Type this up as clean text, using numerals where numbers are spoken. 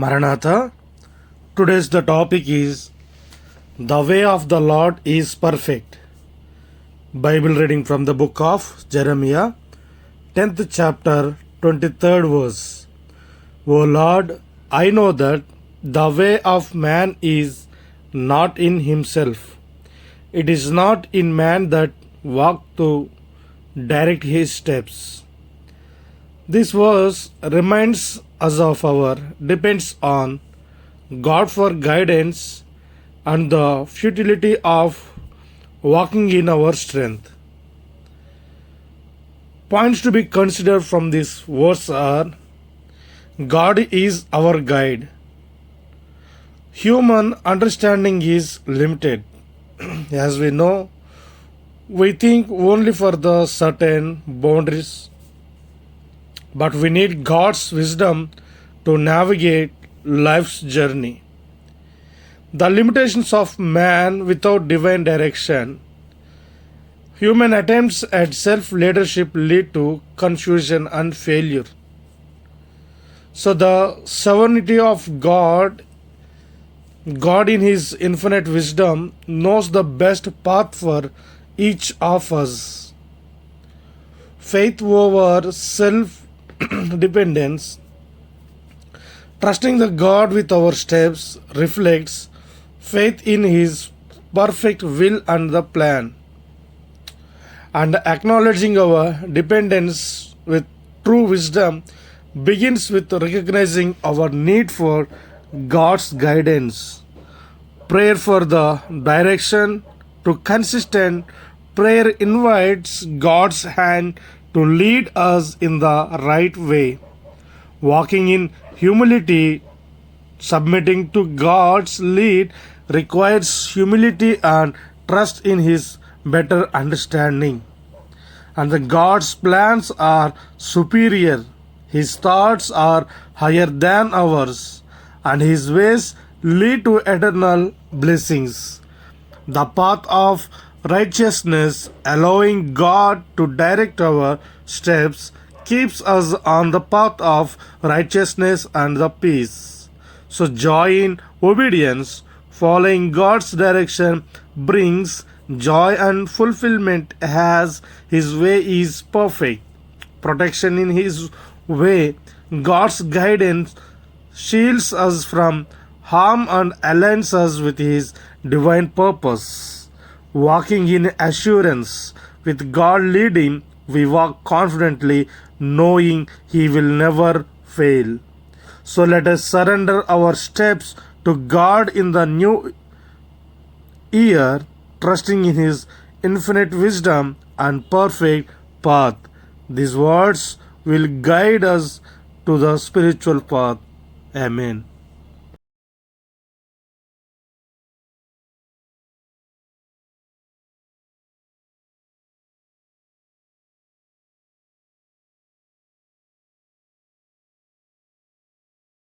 Maranatha. Today's the topic is The Way of the Lord is Perfect. Bible reading from the book of Jeremiah, 10th chapter, 23rd verse. O Lord, I know that the way of man is not in himself. It is not in man that walk to direct his steps. This verse reminds us of our depends on God for guidance and the futility of walking in our strength. Points to be considered from this verse are: God is our guide. Human understanding is limited. As we know, we think only for the certain boundaries, but we need God's wisdom to navigate life's journey. The limitations of man without divine direction. Human attempts at self leadership lead to confusion and failure. So, the sovereignty of God in His infinite wisdom knows the best path for each of us. Faith over self dependence. Trusting the God with our steps reflects faith in His perfect will and the plan. And acknowledging our dependence with true wisdom begins with recognizing our need for God's guidance. Prayer for the direction to consistent prayer invites God's hand to lead us in the right way. Walking in humility, submitting to God's lead requires humility and trust in His better understanding. And the God's plans are superior. His thoughts are higher than ours, and His ways lead to eternal blessings. The path of righteousness, allowing God to direct our steps, keeps us on the path of righteousness and the peace. So joy in obedience, following God's direction, brings joy and fulfillment as His way is perfect. Protection in His way, God's guidance shields us from harm and aligns us with His divine purpose. Walking in assurance with God leading, we walk confidently, knowing He will never fail. So let us surrender our steps to God in the new year, trusting in His infinite wisdom and perfect path. These words will guide us to the spiritual path. Amen.